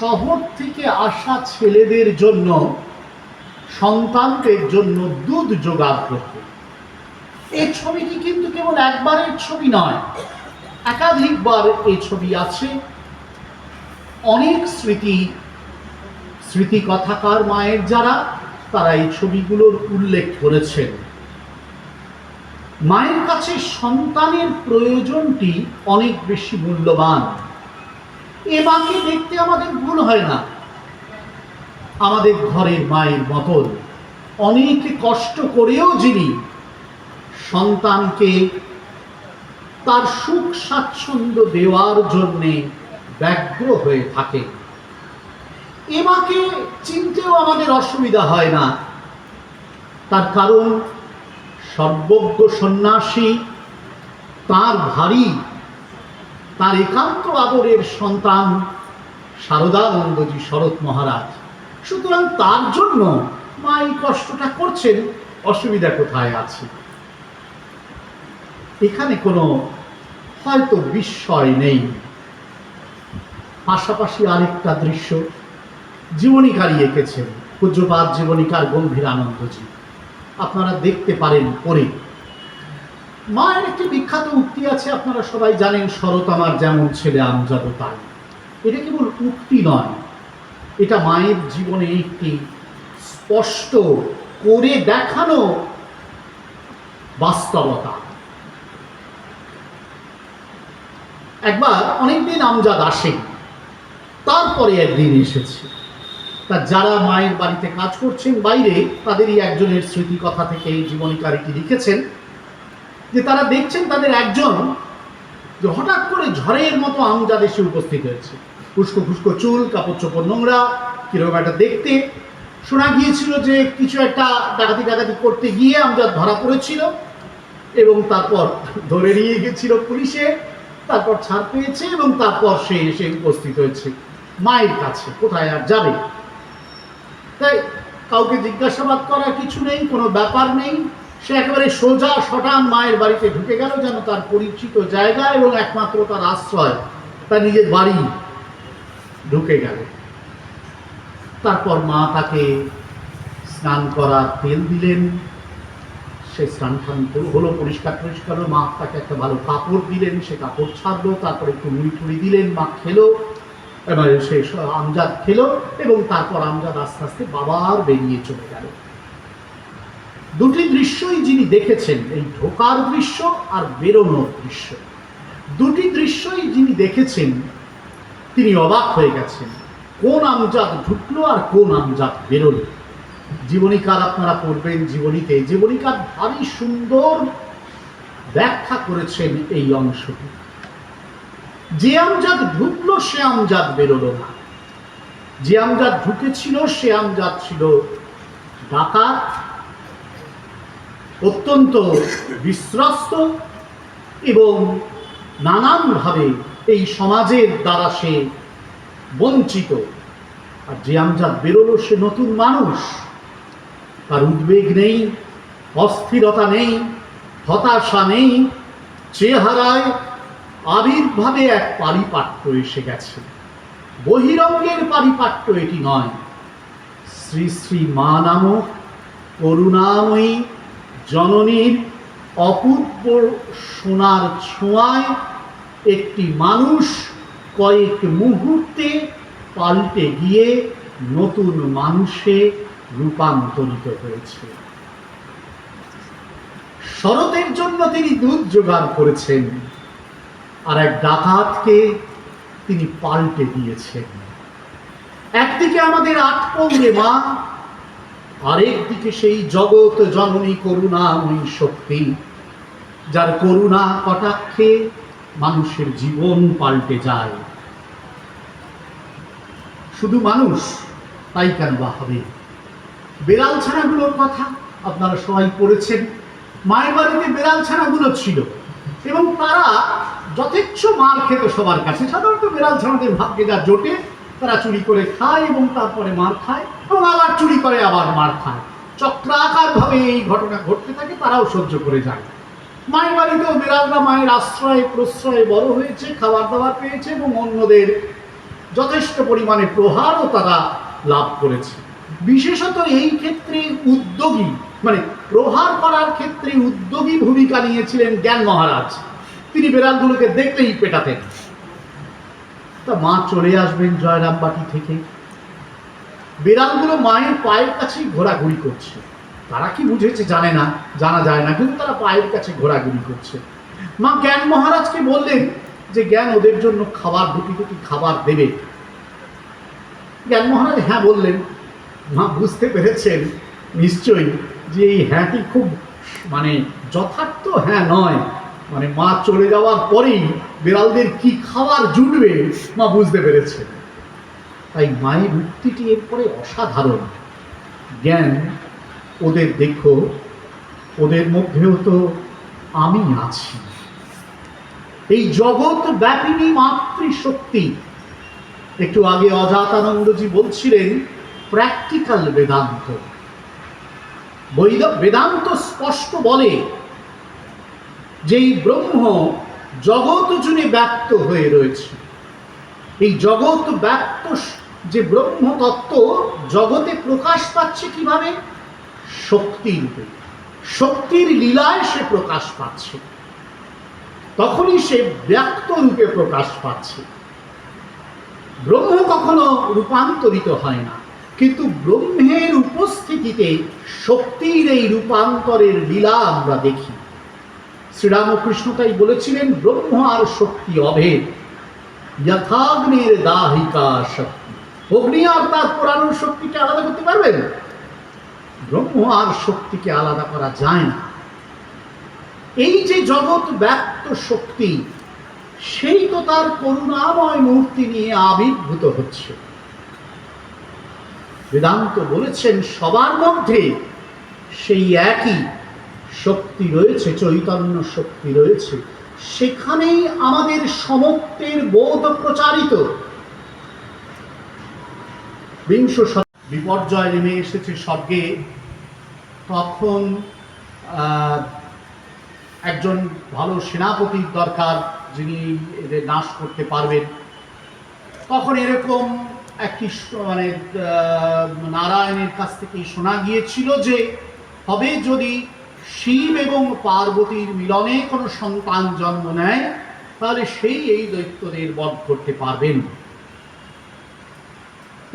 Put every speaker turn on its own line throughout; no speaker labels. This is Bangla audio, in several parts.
শহর থেকে আসা ছেলেদের জন্য, সন্তানদের জন্য দুধ জোগাড় করতে। এই ছবিটি কিন্তু কেবল একবারের ছবি নয়, একাধিকবার এই ছবি আছে। অনেক স্মৃতি কথাকার মায়ের যারা, তারা এই ছবিগুলোর উল্লেখ করেছেন। মায়ের কাছে সন্তানের প্রয়োজনটি অনেক বেশি মূল্যবান। এ মাকে দেখতে আমাদের ভুল হয় না। আমাদের ঘরের মায়ের মতন অনেক কষ্ট করেও যিনি সন্তানকে তার সুখ স্বাচ্ছন্দ্য দেওয়ার জন্যে ব্যগ্র হয়ে থাকে। এ মাকে চিনতেও আমাদের অসুবিধা হয় না। তার কারণ সর্বজ্ঞ সন্ন্যাসী, তার ভারী, তার একান্ত আদরের সন্তান শারদানন্দজি শরৎ মহারাজ। সুতরাং তার জন্য মা এই কষ্টটা করছেন, অসুবিধা কোথায় আছে? এখানে কোনো হয়তো বিস্ময় নেই। পাশাপাশি আরেকটা দৃশ্য জীবনীকারী এঁকেছেন, পূজ্যপাদ জীবনীকার গম্ভীরানন্দজি, আপনারা দেখতে পারেন পড়ে। মায়ের একটি বিখ্যাত উক্তি আছে, আপনারা সবাই জানেন, শরৎ আমার যেমন ছেলে আমজাদও তাই। এটা কেবল উক্তি নয়, এটা মায়ের জীবনে একটি স্পষ্ট করে দেখানো বাস্তবতা। একবার অনেকদিন আমজাদ আসেন, তারপরে একদিন এসেছে। তা যারা মায়ের বাড়িতে কাজ করছেন বাইরে, তাদেরই একজনের স্মৃতি কথা থেকে এই জীবনীকারীটি লিখেছেন যে তারা দেখছেন তাদের একজন যে হঠাৎ করে ঝড়ের মতো আমজাদ এসে উপস্থিত হয়েছে। ফুস্কো ফুস্কো চুল, কাপড় চোপড় নোংরা, কিরকম একটা দেখতে। শোনা গিয়েছিল যে কিছু একটা ডাকাতি করতে গিয়ে আমজাদ ধরা পড়েছিল এবং তারপর ধরে নিয়ে গেছিল পুলিশে, তারপর ছাড় পেয়েছে এবং তারপর সে এসে উপস্থিত হয়েছে মায়ের কাছে। কোথায় আর যাবে? তাই কাউকে জিজ্ঞাসাবাদ করার কিছু নেই, কোনো ব্যাপার নেই। সে একেবারে সোজা সটান মায়ের বাড়িতে ঢুকে গেল, যেন তার পরিচিত জায়গা এবং একমাত্র তার আশ্রয়, তার নিজের বাড়ি ঢুকে গেল। তারপর মা তাকে স্নান করার তেল দিলেন, সে স্নান টান হলো, পরিষ্কার হলো। মা তাকে একটা ভালো কাপড় দিলেন, সে কাপড় ছাড়লো, তারপরে একটু মুড়ি টুড়ি দিলেন, মা খেলো, এবারে সে আমজাদ খেলো এবং তারপর আমজাদ আস্তে আস্তে বাবার বেরিয়ে চলে গেল। দুটি দৃশ্যই যিনি দেখেছেন, এই ঢোকার দৃশ্য আর বেরোনোর দৃশ্য, দুটি দৃশ্যই যিনি দেখেছেন তিনি অবাক হয়ে গেছেন, কোন আমজাদ ঢুকলো আর কোন আমজাদ বেরোলো। জীবনীকার আপনারা পড়বেন, জীবনীকার ভারী সুন্দর ব্যাখ্যা করেছেন এই অংশটি। যে আমজাদ ঢুকলো সে আমজাদ বেরোলো না, যে আমজাদ ঢুকেছিল সে আমজাদ ছিল ডাকাত, অত্যন্ত বিশ্বস্ত এবং নানানভাবে এই সমাজের দ্বারা সে বঞ্চিত। আর যে আমজাদ বেরোলো সে নতুন মানুষ, তার উদ্বেগ নেই, অস্থিরতা নেই, হতাশা নেই, চেহারায় আবির্ভাবে এক পারিপাট্য এসে গেছে। বহিরঙ্গের পারিপাট্য এটি নয়, শ্রী শ্রী মা নামক করুণাময়ী জননীর অপূর্ব সোনার ছোঁয়ায় একটি মানুষ কয়েক মুহূর্তে পাল্টে গিয়ে নতুন মানুষে রূপান্তরিত হয়েছে। শরতের জন্য তিনি দুধ জোগাড় করেছেন, আর এক ডাকাতকে তিনি পাল্টে দিয়েছেন। একদিকে আমাদের আটপৌরে মা, আরেকদিকে সেই জগৎ জননী করুণাময়ী শক্তি, যার করুণা কটাক্ষে মানুষের জীবন পাল্টে যায়। শুধু মানুষ তাই কেন বা হবে? বেড়াল ছানাগুলোর কথা আপনারা সবাই পড়েছেন। মায়ের বাড়িতে বেড়াল ছানাগুলো ছিল এবং তারা যথেচ্ছ মার খেত সবার কাছে। সাধারণত বেড়াল ছানাদের ভাগ্যে যা জোটে, তারা চুরি করে খায় এবং তারপরে মার খায় এবং আবার চুরি করে আবার মার খায়। চক্রাকারভাবে এই ঘটনা ঘটতে থাকে, তারাও সহ্য করে যায়। মায়ের বাড়িতেও বিড়ালরা মায়ের আশ্রয়ে প্রশ্রয়ে বড় হয়েছে, খাবার দাবার পেয়েছে এবং অন্যদের যথেষ্ট পরিমাণে প্রহারও তারা লাভ করেছে। বিশেষত এই ক্ষেত্রে উদ্যোগী, মানে প্রহার করার ক্ষেত্রে উদ্যোগী ভূমিকা নিয়েছিলেন জ্ঞান মহারাজ। তিনি বেড়ালগুলোকে দেখলেই পেটাতেন। তা মা চলে আসবেন জয়রামবাটি থেকে, বেড়ালগুলো মায়ের পায়ের কাছেই ঘোরাঘুরি করছে। তারা কি বুঝেছে জানে না, জানা যায় না, কিন্তু তারা পায়ের কাছে ঘোরাঘুরি করছে। মা জ্ঞান মহারাজকে বললেন যে জ্ঞান ওদের জন্য খাবার, দুটি দুটি খাবার দেবে। জ্ঞান মহারাজ হ্যাঁ বললেন। মা বুঝতে পেরেছেন নিশ্চয়ই যে এই হ্যাঁটি খুব মানে যথার্থ হ্যাঁ নয়, মানে মা চলে যাওয়ার পরেই বিড়ালদের কি খাবার জুটবে মা বুঝতে পেরেছেন। তাই মায়ের উক্তিটি এরপরে অসাধারণ। জ্ঞান, ওদের দেখো, ওদের মধ্যেও তো আমি আছি। এই জগৎ ব্যাপিনী মাতৃশক্তি, একটু আগে অজাতানন্দজি বলছিলেন প্র্যাকটিক্যাল বেদান্ত। বেদান্ত স্পষ্ট বলে যে এই ব্রহ্ম জগৎ জুড়ে ব্যক্ত হয়ে রয়েছে। এই জগৎ ব্যক্ত যে ব্রহ্ম তত্ত্ব জগতে প্রকাশ পাচ্ছে কিভাবে? শক্তি রূপে, শক্তির লীলায় সে প্রকাশ পাচ্ছে, তখনই সে ব্যক্ত রূপে প্রকাশ পাচ্ছে। ব্রহ্ম কখনো রূপান্তরিত হয় না, কিন্তু ব্রহ্মের উপস্থিতিতে শক্তির এই রূপান্তরের লীলা আমরা দেখি। শ্রীরামকৃষ্ণ তাই বলেছিলেন ব্রহ্ম আর শক্তি অভেদ, যথাগ্নির দাহিকা শক্তি। অগ্নি আর তার পোড়ানোর শক্তিকে আলাদা করতে পারবেন? ব্রহ্ম আর শক্তিকে আলাদা করা যায় না। এই যে জগৎ ব্যক্ত শক্তি, সেই তো তার করুণাময় মূর্তি নিয়ে আবির্ভূত হচ্ছে। বেদান্ত বলেছেন সবার মধ্যে সেই একই শক্তি রয়েছে, চৈতন্য শক্তি রয়েছে, সেখানেই আমাদের সমত্বের বোধ প্রচারিত। বিংশ বিপর্যয় নেমে এসেছে স্বর্গে, তখন একজন ভালো সেনাপতির দরকার যিনি এদের নাশ করতে পারবেন। তখন এরকম একটি মানে নারায়ণের কাছ থেকে শোনা গিয়েছিল যে হবে যদি শিব এবং পার্বতীর মিলনে কোনো সন্তান জন্ম নেয়, তাহলে সেই এই দৈত্যদের বধ করতে পারবেন।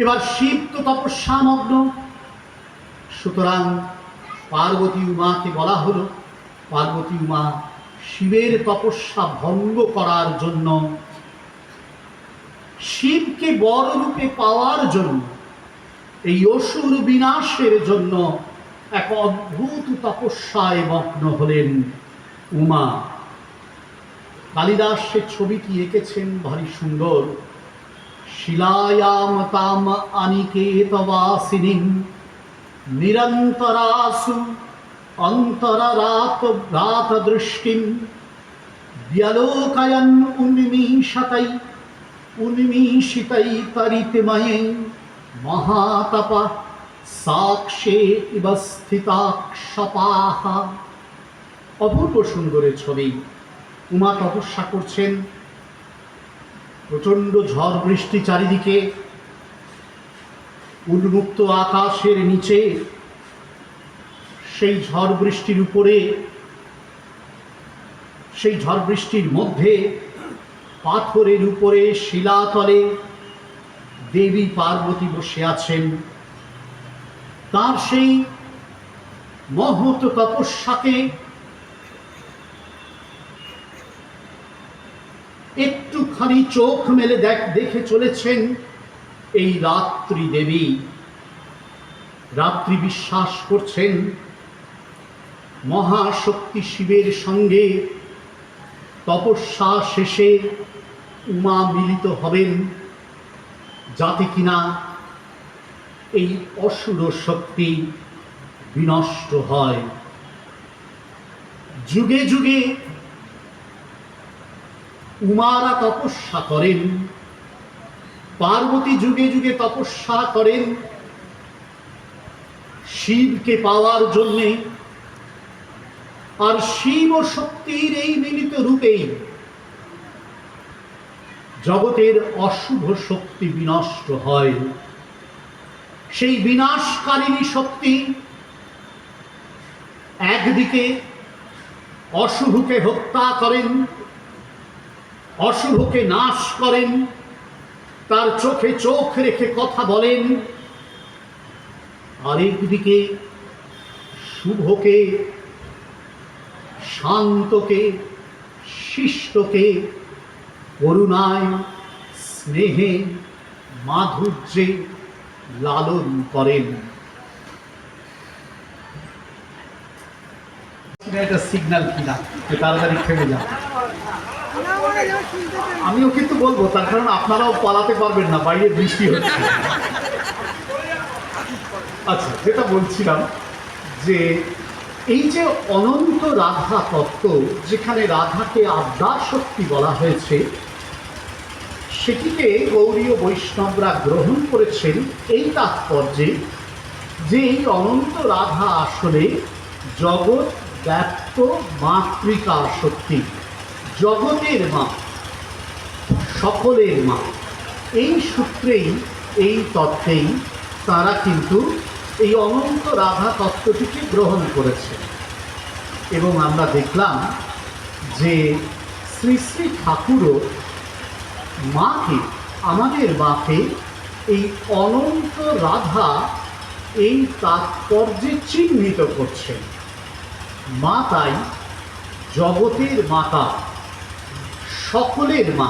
এবার শিব তো তপস্যামগ্ন, সুতরাং পার্বতী উমাকে বলা হলো। পার্বতী উমা শিবের তপস্যা ভঙ্গ করার জন্য, শিবকে বড় রূপে পাওয়ার জন্য, এই অসুর বিনাশের জন্য এক অদ্ভুত তপস্যায় মগ্ন হলেন উমা। কালিদাস সে ছবিটি এঁকেছেন ভারী সুন্দর। শিলায়াম তাম অনিকেতবাসিনীং নিরন্তরাসু অন্তরারাত রাত দৃষ্টিম ব্যালোকয়ন উন্মিষিতৈ তরিতময়ে মহাতপা সাক্ষে ইব স্থিতাক্ষপাহা। অপূর্ব সুন্দরের ছবি। উমা তপস্যা করছেন, প্রচণ্ড ঝড় বৃষ্টি চারিদিকে, উন্মুক্ত আকাশের নিচে সেই ঝড় বৃষ্টির উপরে, সেই ঝড় বৃষ্টির মধ্যে পাথরের উপরে শিলাতলে দেবী পার্বতী বসে আছেন। তার সেই মহৎ তপস্যাকে একটুখানি চোখ মেলে দেখে চলেছেন এই রাত্রি দেবী। রাত্রি বিশ্বাস করছেন মহাশক্তি শিবের সঙ্গে তপস্যা শেষে উমা মিলিত হবেন, যাতে কিনা এই অসুর শক্তি বিনষ্ট হয়। যুগে যুগে উমারা তপস্যা করেন, পার্বতী যুগে যুগে তপস্যা করেন শিবকে পাওয়ার জন্যে। আর শিব ও শক্তির এই মিলিত রূপেই জগতের অশুভ শক্তি বিনষ্ট হয়। সেই বিনাশকারিণী শক্তি একদিকে অশুভকে হত্যা করেন, অশুভকে নাশ করেন, তার চোখে চোখ রেখে কথা বলেন, আরেকদিকে শুভকে, শান্তকে, শিষ্টকে করুণায়, স্নেহে, মাধুর্যে লালন করেন। এটা সিগন্যাল কিনা তাড়াতাড়ি থেমে যান। আমিও কিন্তু বলবো, তার কারণ আপনারাও পালাতে পারবেন না, বাইরে বৃষ্টি হচ্ছে। আচ্ছা, যেটা বলছিলাম যে এই যে অনন্ত রাধা তত্ত্ব, যেখানে রাধাকে আদ্যার শক্তি বলা হয়েছে, সেটিকে গৌড়ীয় বৈষ্ণবরা গ্রহণ করেছেন এই তাৎপর্যে যে এই অনন্ত রাধা আসলে জগৎ ব্যাপ্ত মাতৃকা শক্তি, জগতের মা, সকলের মা। এই সূত্রেই, এই তত্ত্বেই তারা কিন্তু এই অনন্ত রাধা তত্ত্বটিকে গ্রহণ করেছে। এবং আমরা দেখলাম যে শ্রী শ্রী ঠাকুরও মাকে, আমাদের মাকে এই অনন্ত রাধা এই তাৎপর্যে চিহ্নিত করছেন। মা তাই জগতের মাতা, সকলের মা।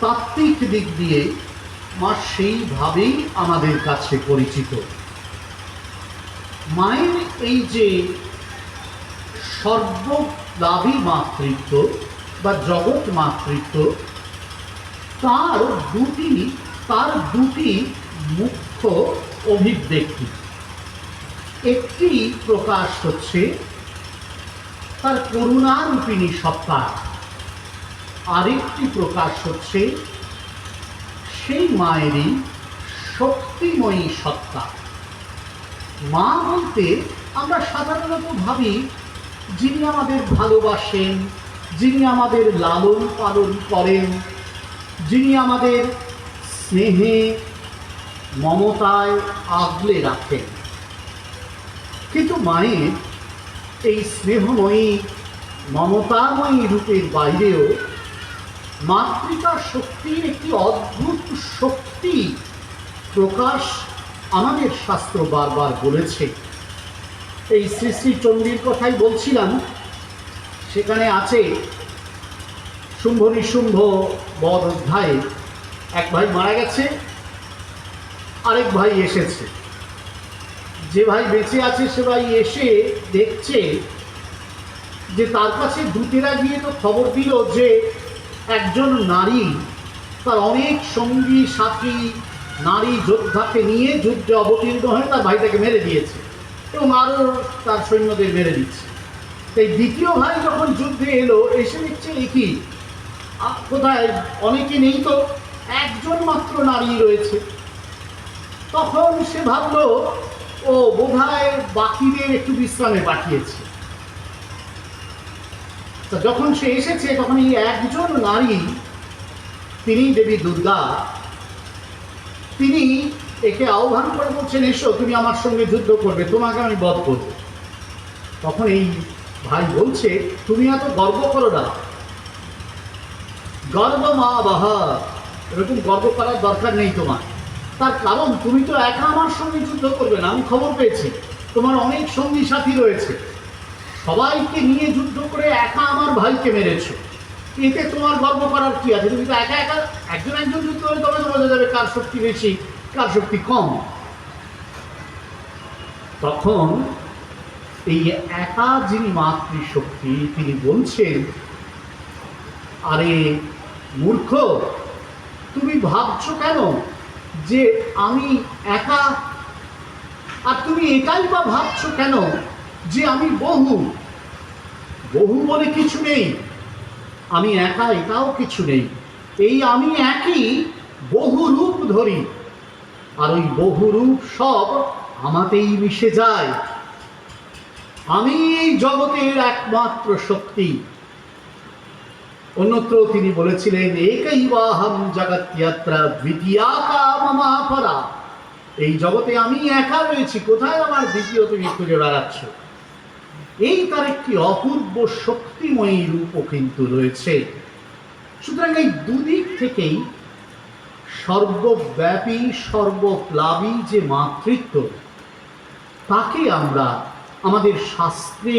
তাত্ত্বিক দিক দিয়ে মা সেইভাবেই আমাদের কাছে পরিচিত। মায়ের এই যে সর্বদাবী মাতৃত্ব বা জগৎ মাতৃত্ব, তার দুটি মুখ্য অভিব্যক্তি। একটি প্রকাশ হচ্ছে তার করুণারূপিণী সত্তা, আরেকটি প্রকাশ হচ্ছে সেই মায়েরই শক্তিময়ী সত্তা। মা বলতে আমরা সাধারণত ভাবি যিনি আমাদের ভালোবাসেন, যিনি আমাদের লালন পালন করেন, যিনি আমাদের স্নেহে মমতায় আগলে রাখেন। কিন্তু মায়ের এই স্নেহময়ী মমতাময়ী রূপের বাইরেও মাতৃকা শক্তির একটি অদ্ভুত শক্তি প্রকাশ আমাদের শাস্ত্র বারবার বলেছে। এই শ্রী শ্রী চণ্ডীর কথাই বলছিলাম, সেখানে আছে শুম্ভ নিশুম্ভ বধ অধ্যায়ে এক ভাই মারা গেছে, আরেক ভাই এসেছে। যে ভাই বেঁচে আছে সে ভাই এসে দেখছে যে তার কাছে দূতেরা গিয়ে তো খবর দিল যে একজন নারী তার অনেক সঙ্গী সাথী নারী যোদ্ধাকে নিয়ে যুদ্ধে অবতীর্ণ হয়ে তার ভাইটাকে মেরে দিয়েছে এবং আরও তার সৈন্যদের মেরে দিচ্ছে। তাই দ্বিতীয় ভাই যখন যুদ্ধে এলো, এসে দেখছে কি কোথায় অনেকে নেই, তো একজন মাত্র নারী রয়েছে। তখন সে ভাবলো ও বোধহয় বাকিদের একটু বিশ্রামে পাঠিয়েছে। তা যখন সে এসেছে তখন এই একজন নারী, তিনি দেবী দুর্গা, তিনি একে আহ্বান করে বলছেন, এসো তুমি আমার সঙ্গে যুদ্ধ করবে, তোমাকে আমি বধ করব। তখন এই ভাই বলছে, তুমি এত গর্ব করো না, গর্ব মা বাহা, এরকম গর্ব করার দরকার নেই তোমার। তার কারণ তুমি তো একা আমার সঙ্গে যুদ্ধ করবে না, আমি খবর পেয়েছি তোমার অনেক সঙ্গী সাথী রয়েছে, সবাইকে নিয়ে যুদ্ধ করে একা আমার ভাইকে মেরেছ, এতে তোমার গর্ব করার কি আছে? তুমি তো একা একা একজন যুদ্ধ করে তবে তো বোঝা যাবে কার শক্তি বেশি কার শক্তি কম। তখন এই একা যিনি মাতৃশক্তি, তিনি বলছেন, আরে মূর্খ, তুমি ভাবছো কেন যে আমি একা? আর তুমি একাই বা ভাবছো কেন যে আমি বহু? বহু বলে কিছু নেই, আমি একা এটাও কিছু নেই। এই আমি একই বহু রূপ ধরি, আর ওই বহু রূপ সব আমাতেই মিশে যায়। আমি এই জগতের একমাত্র শক্তি। অন্যত্র তিনি বলেছিলেন, একৈবাহম জগত্যত্র দ্বিতীয়া কা মমা পরা। এই জগতে আমি একা রয়েছি, কোথায় আমার দ্বিতীয় তুমি খুঁজে বেড়াচ্ছ। এই তার একটি অপূর্ব শক্তিময়ী রূপও কিন্তু রয়েছে। সুতরাং এই দুদিক থেকেই সর্বব্যাপী সর্বপ্লাবী যে মাতৃত্ব, তাকে আমরা আমাদের শাস্ত্রে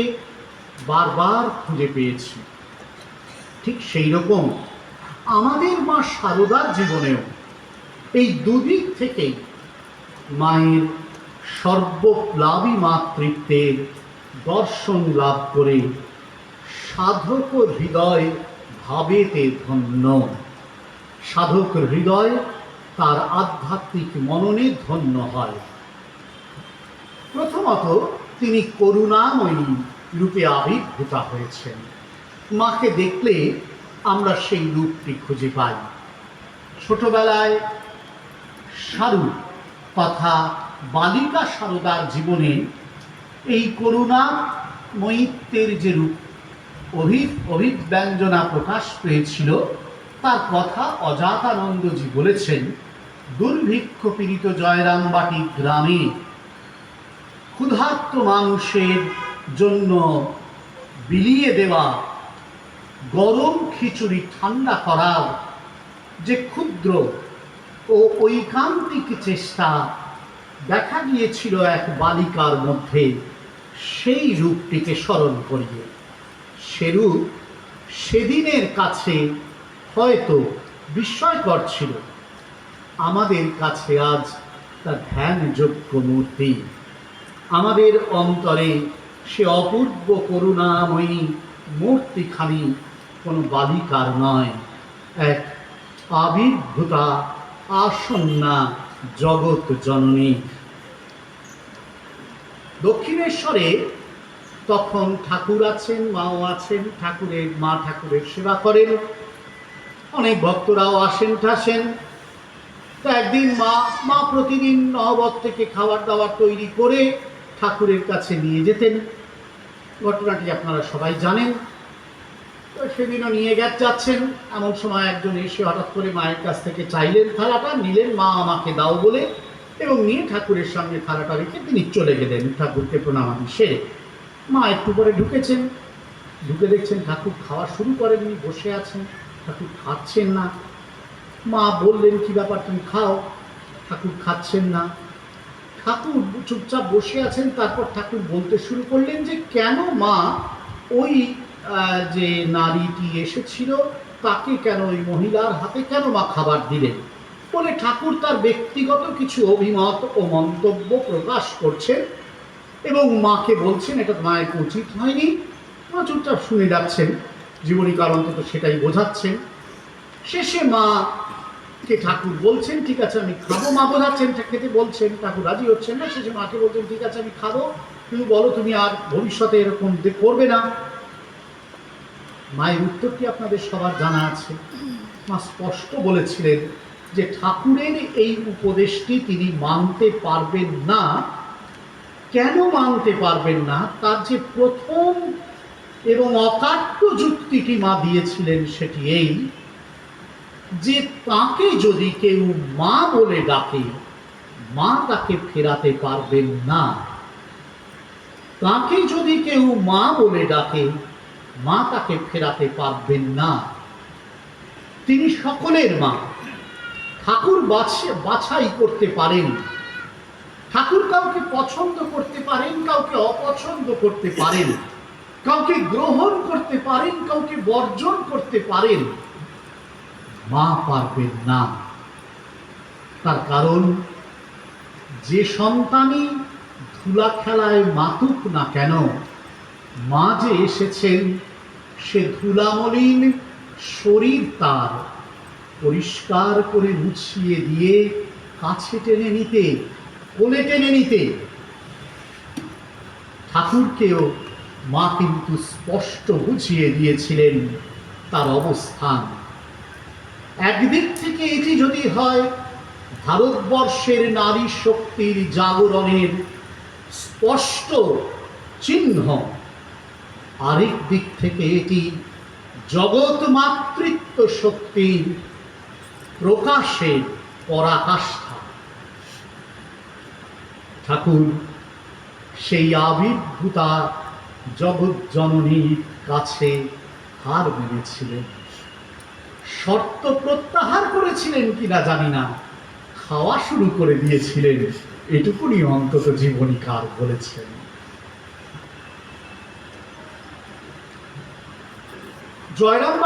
বারবার খুঁজে পেয়েছি। ঠিক সেই রকম আমাদের মা শারদার জীবনেও এই দুদিক থেকেই মায়ের সর্বপ্লাবী মাতৃত্বের দর্শন লাভ করে সাধক হৃদয় ভাবেতে ধন্য। সাধক হৃদয় তার আধ্যাত্মিক মননে ধন্য হয়। প্রথমত তিনি করুণাময়ী রূপে আবির্ভূতা হয়েছেন। মাকে দেখলে আমরা সেই রূপটি খুঁজে পাই। ছোটবেলায় সারু তথা বালিকা শারদার জীবনে এই করুণাময়িত্বের যে রূপ অভিব্যঞ্জনা প্রকাশ পেয়েছিল, তার কথা অজাতানন্দজি বলেছেন। দুর্ভিক্ষ পীড়িত জয়রামবাটি গ্রামে ক্ষুধার্ত মানুষের জন্য বিলিয়ে দেওয়া গরম খিচুড়ি ঠান্ডা করার যে ক্ষুদ্র ও ঐকান্তিক চেষ্টা দেখা গিয়েছিল এক বালিকার মধ্যে, সেই রূপটিকে স্মরণ করিয়ে সে রূপ সেদিনের কাছে হয়তো বিস্ময়কর ছিল, আমাদের কাছে আজ তা ধ্যানযোগ্য মূর্তি। আমাদের অন্তরে সে অপূর্ব করুণাময়ী মূর্তিখানি কোনো বালিকার নয়, এক আবির্ভূতা আসন্না জগৎ জননী। দক্ষিণেশ্বরে তখন ঠাকুর আছেন, মাও আছেন, মা ঠাকুরের সেবা করেন, অনেক ভক্তরাও আসেন ঠাসেন। তো একদিন মা প্রতিদিন নহবত থেকে খাবার দাবার তৈরি করে ঠাকুরের কাছে নিয়ে যেতেন। ঘটনাটি আপনারা সবাই জানেন। তো সেদিনও নিয়ে যাচ্ছেন, এমন সময় একজন এসে হঠাৎ করে মায়ের কাছ থেকে চাইলেন থালাটা, নিলেন, মা আমাকে দাও বলে, এবং নিয়ে ঠাকুরের সামনে থালাটা রেখে তিনি চলে গেলেন ঠাকুরকে প্রণামাদি সেরে। মা একটু পরে ঢুকেছেন, ঢুকে দেখছেন ঠাকুর খাওয়া শুরু করেননি, বসে আছেন, ঠাকুর খাচ্ছেন না। মা বললেন, কি ব্যাপার, তুমি খাও। ঠাকুর খাচ্ছেন না। ঠাকুর চুপচাপ বসে আছেন। তারপর ঠাকুর বলতে শুরু করলেন যে কেন মা ওই যে নারীটি এসেছিল তাকে কেন, ওই মহিলার হাতে কেন মা খাবার দিলেন। বলে ঠাকুর তার ব্যক্তিগত কিছু অভিমত ও মন্তব্য প্রকাশ করছেন এবং মাকে বলছেন এটা মায়ের উচিত হয়নি। মা চুপচাপ শুনে যাচ্ছেন, জীবনীকার অন্তত সেটাই বোঝাচ্ছেন। শেষে মাকে ঠাকুর বলছেন, ঠিক আছে আমি খাবো। মা বোঝাচ্ছেন, খেতে বলছেন, ঠাকুর রাজি হচ্ছেন না। শেষে মাকে বলছেন, ঠিক আছে আমি খাবো, তুমি বলো তুমি আর ভবিষ্যতে এরকম করবে না। মায়ের উত্তরটি আপনাদের সবার জানা আছে। মা স্পষ্ট বলেছিলেন যে ঠাকুরের এই উপদেশটি তিনি মানতে পারবেন না। কেন মানতে পারবেন না, তার যে প্রথম এবং অকাট্য যুক্তিটি মা দিয়েছিলেন সেটি এই যে তাকে যদি কেউ মা বলে ডাকে, মা তাকে ফেরাতে পারবেন না। তাকে যদি কেউ মা বলে ডাকে, মা তাকে ফেরাতে পারবেন না। তিনি সকলের মা। ঠাকুর বাছাই করতে পারেন। ঠাকুর কাউকে পছন্দ করতে পারেন, কাউকে অপছন্দ করতে পারেন, কাউকে গ্রহণ করতে পারেন, কাউকে বর্জন করতে পারেন। মা পারবেন না। তার কারণ যে সন্তানই ধুলা খেলায় মাতুক না কেন, মা যে এসেছেন সে ধুলামলিন শরীর তার পরিষ্কার করে মুছিয়ে দিয়ে কাছে টেনে নিতে, কোলে টেনে নিতে। ঠাকুরকেও মা কিন্তু স্পষ্ট বুঝিয়ে দিয়েছিলেন তার অবস্থান। একদিক থেকে এটি যদি হয় ভারতবর্ষের নারী শক্তির জাগরণের স্পষ্ট চিহ্ন, আরেক দিক থেকে এটি জগৎ মাতৃত্ব শক্তির প্রকাশে পরাকাষ্ঠা। ঠাকুর সেই আবির্ভূতা জগৎ জননীর কাছে হার মেনেছিলেন। শর্ত প্রত্যাহার করেছিলেন কিনা জানি না, খাওয়া শুরু করে দিয়েছিলেন, এটুকুনি অন্তত জীবনীকার বলেছেন। জয়রাম